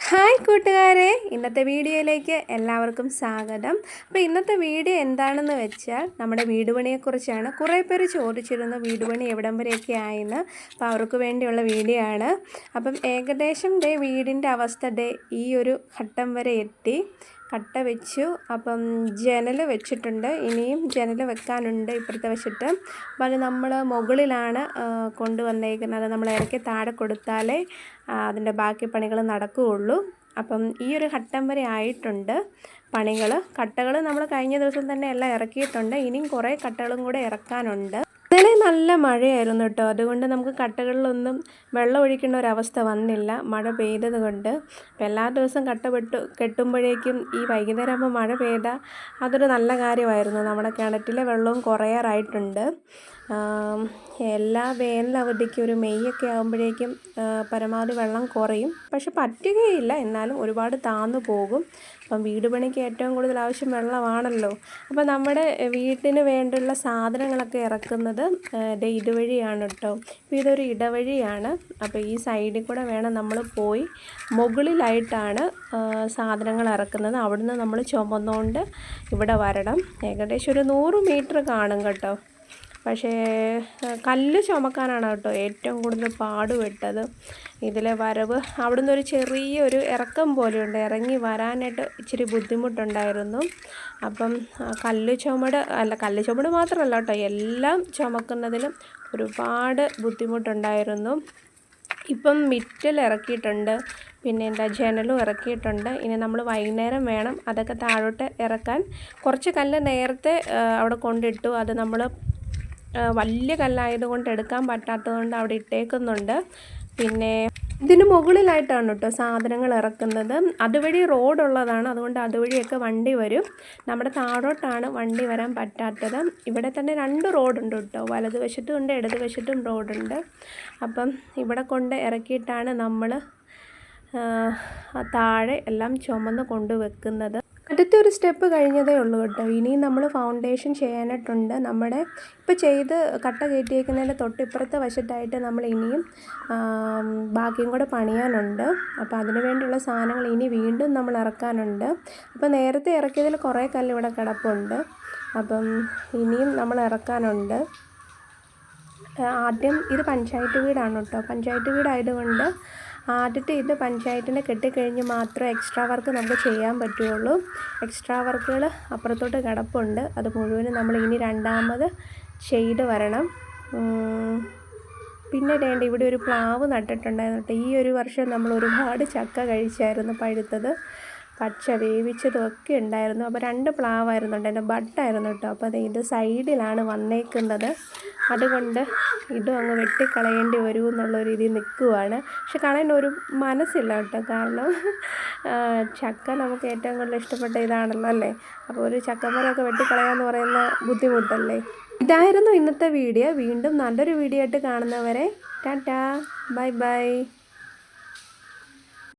Hi കൂട്ടുകാരെ, ഇന്നത്തെ വീഡിയോയിലേക്ക് എല്ലാവർക്കും സ്വാഗതം. അപ്പോൾ ഇന്നത്തെ വീഡിയോ എന്താണെന്ന് വെച്ചാൽ നമ്മുടെ വീട് പണിയെക്കുറിച്ചാണ്. കുറേ പേര് ചോദിച്ചിരുന്നു വീട് പണി എവിടം വരെയൊക്കെ ആയെന്ന്. അപ്പോൾ അവർക്ക് വേണ്ടിയുള്ള വീഡിയോ ആണ്. അപ്പം ഏകദേശം വീടിൻ്റെ അവസ്ഥ ഈ ഒരു ഘട്ടം വരെ എത്തി. കട്ട വെച്ചു. അപ്പം ജനൽ വെച്ചിട്ടുണ്ട്, ഇനിയും ജനൽ വെക്കാനുണ്ട് ഇപ്പുറത്തെ വശത്ത്. അപ്പം അത് നമ്മൾ മുകളിലാണ് കൊണ്ടുവന്നേക്കുന്നത്. നമ്മൾ ഇറക്കി താഴെ കൊടുത്താലേ അതിൻ്റെ ബാക്കി പണികൾ നടക്കുകയുള്ളൂ. അപ്പം ഈ ഒരു ഘട്ടം വരെ ആയിട്ടുണ്ട് പണികൾ. കട്ടകൾ നമ്മൾ കഴിഞ്ഞ ദിവസം തന്നെ എല്ലാം ഇറക്കിയിട്ടുണ്ട്. ഇനിയും കുറേ കട്ടകളും കൂടെ ഇറക്കാനുണ്ട്. ഇന്നലെ നല്ല മഴയായിരുന്നു കേട്ടോ, അതുകൊണ്ട് നമുക്ക് കട്ടകളിലൊന്നും വെള്ളം ഒഴിക്കേണ്ട ഒരവസ്ഥ വന്നില്ല, മഴ പെയ്തത് കൊണ്ട്. അപ്പോൾ എല്ലാ ദിവസവും കെട്ടുമ്പോഴേക്കും ഈ വൈകുന്നേരം ആകുമ്പോൾ മഴ പെയ്താൽ അതൊരു നല്ല കാര്യമായിരുന്നു. നമ്മുടെ കിണറ്റിലെ വെള്ളവും കുറയാറായിട്ടുണ്ട്. എല്ലാ വേനലവധിക്കും ഒരു മെയ്യൊക്കെ ആകുമ്പോഴേക്കും പരമാവധി വെള്ളം കുറയും. പക്ഷെ പറ്റുകയില്ല, എന്നാലും ഒരുപാട് താന്നു പോകും. അപ്പം വീട് പണിക്ക് ഏറ്റവും കൂടുതൽ ആവശ്യം വെള്ളമാണല്ലോ. അപ്പോൾ നമ്മുടെ വീട്ടിന് വേണ്ടിയുള്ള സാധനങ്ങളൊക്കെ ഇറക്കുന്നത് ഇതുവഴിയാണ് കേട്ടോ. ഇപ്പോൾ ഇതൊരു ഇടവഴിയാണ്. അപ്പോൾ ഈ സൈഡിൽ കൂടെ വേണം നമ്മൾ പോയി മുകളിലായിട്ടാണ് സാധനങ്ങൾ ഇറക്കുന്നത്. അവിടുന്ന് നമ്മൾ ചുമന്നുകൊണ്ട് ഇവിടെ വരണം. ഏകദേശം ഒരു 100 മീറ്റർ കാണും കേട്ടോ. പക്ഷേ കല്ല് ചുമക്കാനാണ് കേട്ടോ ഏറ്റവും കൂടുതൽ പാടുപെട്ടത്. ഇതിലെ വരവ് അവിടുന്ന് ഒരു ചെറിയൊരു ഇറക്കം പോലെയുണ്ട്, ഇറങ്ങി വരാനായിട്ട് ഇച്ചിരി ബുദ്ധിമുട്ടുണ്ടായിരുന്നു. അപ്പം കല്ല് ചുമട് മാത്രമല്ല കേട്ടോ, എല്ലാം ചുമക്കുന്നതിലും ഒരുപാട് ബുദ്ധിമുട്ടുണ്ടായിരുന്നു. ഇപ്പം മിറ്റൽ ഇറക്കിയിട്ടുണ്ട്, പിന്നെ ജനലും ഇറക്കിയിട്ടുണ്ട്. ഇനി നമ്മൾ വൈകുന്നേരം വേണം അതൊക്കെ താഴോട്ട് ഇറക്കാൻ. കുറച്ച് കല്ല് നേരത്തെ അവിടെ കൊണ്ടിട്ടു. അത് നമ്മൾ വലിയ കല്ലായതുകൊണ്ട് എടുക്കാൻ പറ്റാത്തതുകൊണ്ട് അവിടെ ഇട്ടേക്കുന്നുണ്ട്. പിന്നെ ഇതിന് മുകളിലായിട്ടാണ് കേട്ടോ സാധനങ്ങൾ ഇറക്കുന്നത്. അതുവഴി റോഡുള്ളതാണ്, അതുകൊണ്ട് അതുവഴിയൊക്കെ വണ്ടി വരും. നമ്മുടെ താഴോട്ടാണ് വണ്ടി വരാൻ പറ്റാത്തത്. ഇവിടെ തന്നെ 2 റോഡുണ്ട് കേട്ടോ, വലതുവശത്തും ഉണ്ട് ഇടതുവശത്തും റോഡുണ്ട്. അപ്പം ഇവിടെ കൊണ്ട് ഇറക്കിയിട്ടാണ് നമ്മൾ താഴെ എല്ലാം ചുമന്ന് കൊണ്ടുവെക്കുന്നത്. അടുത്തൊരു സ്റ്റെപ്പ് കഴിഞ്ഞതേ ഉള്ളൂ കേട്ടോ. ഇനിയും നമ്മൾ ഫൗണ്ടേഷൻ ചെയ്യാനായിട്ടുണ്ട്. നമ്മുടെ ഇപ്പോൾ ചെയ്ത് കട്ട കയറ്റിയേക്കുന്നതിൻ്റെ തൊട്ടിപ്പുറത്തെ വശത്തായിട്ട് നമ്മൾ ഇനിയും ബാക്കിയും കൂടെ പണിയാനുണ്ട്. അപ്പോൾ അതിന് വേണ്ടിയുള്ള സാധനങ്ങൾ ഇനി വീണ്ടും നമ്മൾ ഇറക്കാനുണ്ട്. അപ്പോൾ നേരത്തെ ഇറക്കിയതിൽ കുറേ കല്ല് ഇവിടെ കിടപ്പുണ്ട്. അപ്പം ഇനിയും നമ്മൾ ഇറക്കാനുണ്ട്. ആദ്യം ഇത് പഞ്ചായത്ത് വീടാണ് കേട്ടോ. പഞ്ചായത്ത് വീടായതുകൊണ്ട് ആദ്യത്തെ ഇത് പഞ്ചായത്തിൻ്റെ കെട്ടിക്കഴിഞ്ഞ് മാത്രമേ എക്സ്ട്രാ വർക്ക് നമുക്ക് ചെയ്യാൻ പറ്റുകയുള്ളൂ. എക്സ്ട്രാ വർക്കുകൾ അപ്പുറത്തോട്ട് കിടപ്പുണ്ട്. അത് മുഴുവനും നമ്മൾ ഇനി രണ്ടാമത് ചെയ്ത് വരണം. പിന്നെ ഇവിടെ ഒരു പ്ലാവ് നട്ടിട്ടുണ്ടായിരുന്നു കേട്ടോ. ഈ ഒരു വർഷം നമ്മൾ ഒരുപാട് ചക്ക കഴിച്ചായിരുന്നു, പഴുത്തത് പച്ച വേവിച്ചതും ഒക്കെ ഉണ്ടായിരുന്നു. അപ്പോൾ 2 പ്ലാവായിരുന്നു എൻ്റെ ബഡായിരുന്നു കേട്ടോ. അപ്പോൾ ഇത് സൈഡിലാണ് വന്നേക്കുന്നത്, അതുകൊണ്ട് ഇതും അങ്ങ് വെട്ടിക്കളയേണ്ടി വരും എന്നുള്ള രീതിയിൽ നിൽക്കുവാണ്. പക്ഷെ കളയാൻ ഒരു മനസ്സില്ല കേട്ടോ, കാരണം ചക്ക നമുക്ക് ഏറ്റവും കൂടുതൽ ഇഷ്ടപ്പെട്ട ഇതാണല്ലോ അല്ലേ. അപ്പോൾ ഒരു ചക്കമരമൊക്കെ വെട്ടിക്കളയാന്ന് പറയുന്ന ബുദ്ധിമുട്ടല്ലേ. ഇതായിരുന്നു ഇന്നത്തെ വീഡിയോ. വീണ്ടും നല്ലൊരു വീഡിയോ ആയിട്ട് കാണുന്നവരെ ടാറ്റാ, ബൈ ബൈ.